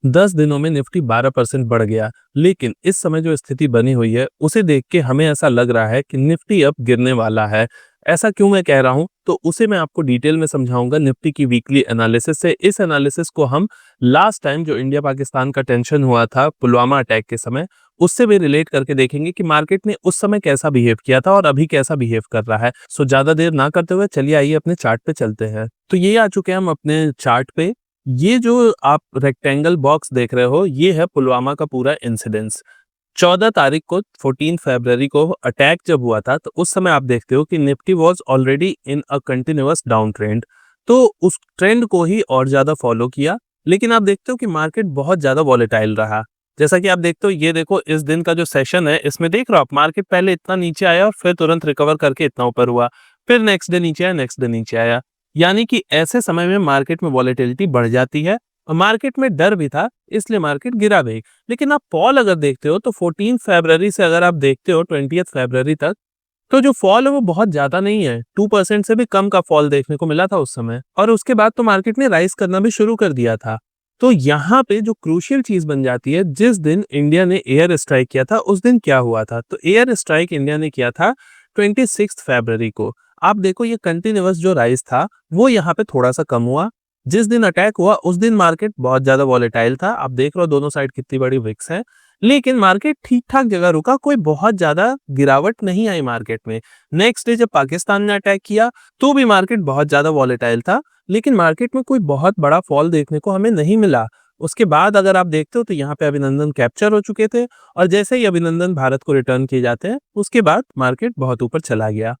10 दिनों में निफ्टी 12% बढ़ गया। लेकिन इस समय जो स्थिति बनी हुई है उसे देख के हमें ऐसा लग रहा है कि निफ्टी अब गिरने वाला है। ऐसा क्यों मैं कह रहा हूं, तो उसे मैं आपको डिटेल में समझाऊंगा निफ्टी की वीकली एनालिसिस से। इस एनालिसिस को हम लास्ट टाइम जो इंडिया पाकिस्तान का टेंशन हुआ था पुलवामा अटैक के समय, उससे भी रिलेट करके देखेंगे कि मार्केट ने उस समय कैसा बिहेव किया था और अभी कैसा बिहेव कर रहा है। सो ज्यादा देर ना करते हुए चलिए आइए अपने चार्ट पे चलते हैं। तो ये आ चुके हैं हम अपने चार्ट पे। ये जो आप रेक्टेंगल बॉक्स देख रहे हो ये है पुलवामा का पूरा इंसिडेंस। 14 तारीख को 14 फरवरी को अटैक जब हुआ था तो उस समय आप देखते हो कि Nifty was already in a continuous down trend. तो उस ट्रेंड को ही और ज्यादा फॉलो किया। लेकिन आप देखते हो कि मार्केट बहुत ज्यादा वॉलेटाइल रहा। जैसा कि आप देखते हो, ये देखो इस दिन का जो सेशन है इसमें देख रहे हो आप, मार्केट पहले इतना नीचे आया और फिर तुरंत रिकवर करके इतना ऊपर हुआ, फिर नेक्स्ट डे नीचे आया, नेक्स्ट डे नीचे आया। यानी कि ऐसे समय में मार्केट में वॉलेटिलिटी बढ़ जाती है और मार्केट में डर भी था, इसलिए मार्केट गिरा भी। लेकिन आप फॉल अगर देखते हो तो 14 फरवरी से अगर आप देखते हो 20 फरवरी तक, तो जो फॉल है वो बहुत ज्यादा नहीं है। 2% से भी कम का फॉल देखने को मिला था उस समय, और उसके बाद तो मार्केट ने राइज करना भी शुरू कर दिया था। तो यहाँ पे जो क्रूशियल चीज बन जाती है, जिस दिन इंडिया ने एयर स्ट्राइक किया था उस दिन क्या हुआ था। तो एयर स्ट्राइक इंडिया ने किया था 26 फरवरी को। आप देखो ये कंटिन्यूअस जो राइज था वो यहाँ पे थोड़ा सा कम हुआ। जिस दिन अटैक हुआ उस दिन मार्केट बहुत ज्यादा वॉलेटाइल था। आप देख रहे हो दोनों साइड कितनी बड़ी विक्स है, लेकिन मार्केट ठीक ठाक जगह रुका, कोई बहुत ज्यादा गिरावट नहीं आई मार्केट में। नेक्स्ट डे जब पाकिस्तान ने अटैक किया तो भी मार्केट बहुत ज्यादा वॉलेटाइल था, लेकिन मार्केट में कोई बहुत बड़ा फॉल देखने को हमें नहीं मिला। उसके बाद अगर आप देखते हो तो यहाँ पे अभिनंदन कैप्चर हो चुके थे, और जैसे ही अभिनंदन भारत को रिटर्न किए जाते हैं उसके बाद मार्केट बहुत ऊपर चला गया।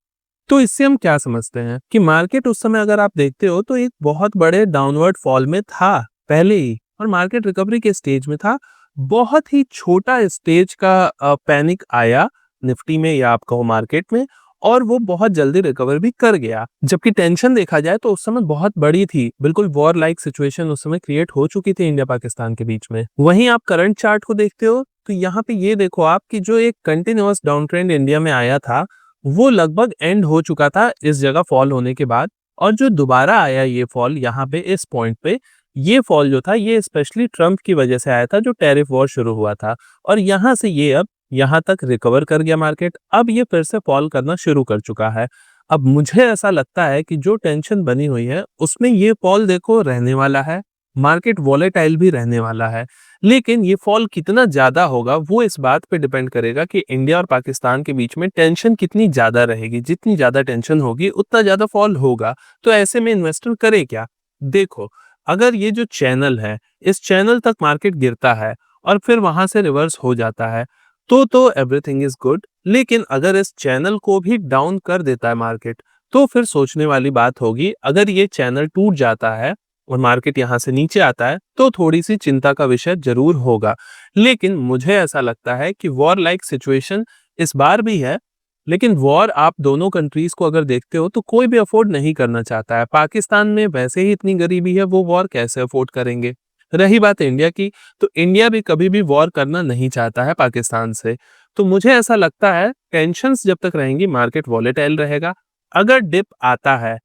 तो इससे हम क्या समझते हैं कि मार्केट उस समय अगर आप देखते हो तो एक बहुत बड़े डाउनवर्ड फॉल में था पहले ही, और मार्केट रिकवरी के स्टेज में था। बहुत ही छोटा स्टेज का पैनिक आया निफ्टी में या आप कहो मार्केट में, और वो बहुत जल्दी रिकवर भी कर गया। जबकि टेंशन देखा जाए तो उस समय बहुत बड़ी थी, बिल्कुल वॉर लाइक सिचुएशन उस समय क्रिएट हो चुकी थी इंडिया पाकिस्तान के बीच में। वहीं आप करंट चार्ट को देखते हो तो यहाँ पे ये देखो आप कि जो एक कंटिन्यूअस डाउन ट्रेंड इंडिया में आया था वो लगभग एंड हो चुका था इस जगह फॉल होने के बाद। और जो दोबारा आया ये फॉल यहाँ पे इस पॉइंट पे, ये फॉल जो था ये स्पेशली ट्रम्प की वजह से आया था, जो टैरिफ वॉर शुरू हुआ था। और यहाँ से ये अब यहाँ तक रिकवर कर गया मार्केट, अब ये फिर से फॉल करना शुरू कर चुका है। अब मुझे ऐसा लगता है कि जो टेंशन बनी हुई है उसमें ये फॉल देखो रहने वाला है, मार्केट वॉलेटाइल भी रहने वाला है। लेकिन ये फॉल कितना ज्यादा होगा वो इस बात पे डिपेंड करेगा कि इंडिया और पाकिस्तान के बीच में टेंशन कितनी ज्यादा रहेगी। जितनी ज्यादा टेंशन होगी उतना ज्यादा फॉल होगा। तो ऐसे में इन्वेस्टर करे क्या? देखो, अगर ये जो चैनल है इस चैनल तक मार्केट गिरता है और फिर वहां से रिवर्स हो जाता है तो एवरीथिंग इज गुड। लेकिन अगर इस चैनल को भी डाउन कर देता है मार्केट, तो फिर सोचने वाली बात होगी। अगर ये चैनल टूट जाता है और मार्केट यहाँ से नीचे आता है तो थोड़ी सी चिंता का विषय जरूर होगा। लेकिन मुझे ऐसा लगता है कि वॉर लाइक सिचुएशन इस बार भी है। लेकिन वॉर आप दोनों कंट्रीज को अगर देखते हो तो कोई भी अफोर्ड नहीं करना चाहता है। पाकिस्तान में वैसे ही इतनी गरीबी है, वो वॉर कैसे अफोर्ड करेंगे। रही बात इंडिया की, तो इंडिया भी कभी भी वॉर करना नहीं चाहता है पाकिस्तान से। तो मुझे ऐसा लगता है टेंशंस जब तक रहेंगी मार्केट वॉलेटाइल रहेगा। अगर डिप आता है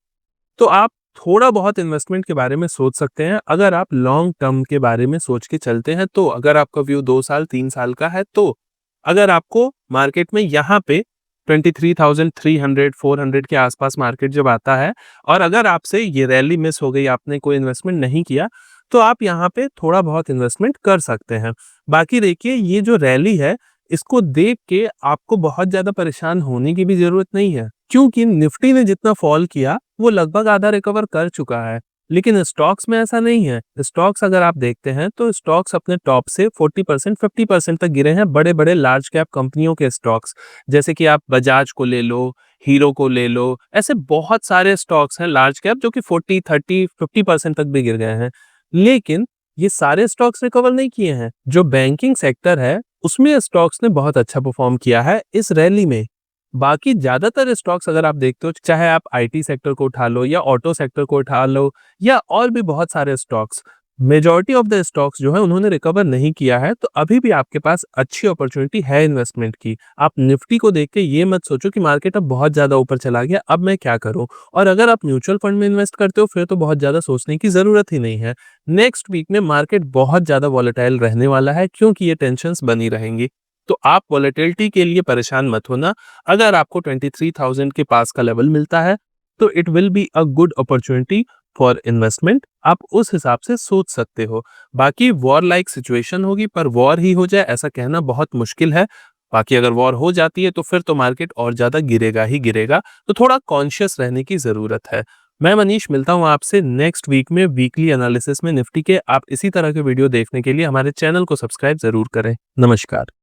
तो आप थोड़ा बहुत इन्वेस्टमेंट के बारे में सोच सकते हैं, अगर आप लॉन्ग टर्म के बारे में सोच के चलते हैं तो। अगर आपका व्यू 2 साल 3 साल का है तो अगर आपको मार्केट में यहाँ पे 23,300 400 के आसपास मार्केट जब आता है, और अगर आपसे ये रैली मिस हो गई, आपने कोई इन्वेस्टमेंट नहीं किया, तो आप यहाँ पे थोड़ा बहुत इन्वेस्टमेंट कर सकते हैं। बाकी देखिए ये जो रैली है इसको देख के आपको बहुत ज्यादा परेशान होने की भी जरूरत नहीं है, क्योंकि निफ्टी ने जितना फॉल किया वो लगभग आधा रिकवर कर चुका है। लेकिन स्टॉक्स में ऐसा नहीं है। स्टॉक्स अगर आप देखते हैं तो स्टॉक्स अपने टॉप से 40% 50% तक गिरे हैं। बड़े बड़े लार्ज कैप कंपनियों के स्टॉक्स, जैसे कि आप बजाज को ले लो, हीरो को ले लो, ऐसे बहुत सारे स्टॉक्स हैं लार्ज कैप जो कि 40 30 50% तक भी गिर गए हैं। लेकिन ये सारे स्टॉक्स रिकवर नहीं किए हैं। जो बैंकिंग सेक्टर है उसमें स्टॉक्स ने बहुत अच्छा परफॉर्म किया है इस रैली में। बाकी ज्यादातर स्टॉक्स अगर आप देखते हो, चाहे आप आईटी सेक्टर को उठा लो या ऑटो सेक्टर को उठा लो या और भी बहुत सारे stocks, majority of the stocks जो है उन्होंने रिकवर नहीं किया है, तो अभी भी आपके पास अच्छी अपॉर्चुनिटी है इन्वेस्टमेंट की। आप निफ्टी को देख के ये मत सोचो कि मार्केट अब बहुत ज़्यादा ऊपर चला गया, अब मैं क्या करूँ? और अगर आप म्यूचुअल फंड में इन्वेस्ट करते हो फिर तो बहुत ज़्यादा सोचने की ज़रूरत ही नहीं है। नेक्स्ट वीक में मार्केट बहुत ज़्यादा वॉलेटाइल रहने वाला है क्योंकि ये टेंशन्स बनी रहेंगी। तो आप वॉलेटिलिटी के लिए परेशान मत होना। अगर आपको 23,000 के पास का लेवल मिलता है, तो it will be a good opportunity for investment. आप उस हिसाब से सोच सकते हो। बाकी वॉर लाइक सिचुएशन होगी, पर वॉर ही हो जाए ऐसा कहना बहुत मुश्किल है। बाकी अगर वॉर हो जाती है तो फिर तो मार्केट और ज़्यादा गिरेगा ही गिरेगा, तो थोड़ा कॉन्शियस रहने की ज़रूरत है। मैं मनीष मिलता हूँ आपसे नेक्स्ट वीक में वीकली एनालिसिस में निफ्टी के। आप इसी तरह के वीडियो देखने के लिए हमारे चैनल को सब्सक्राइब ज़रूर करें। नमस्कार।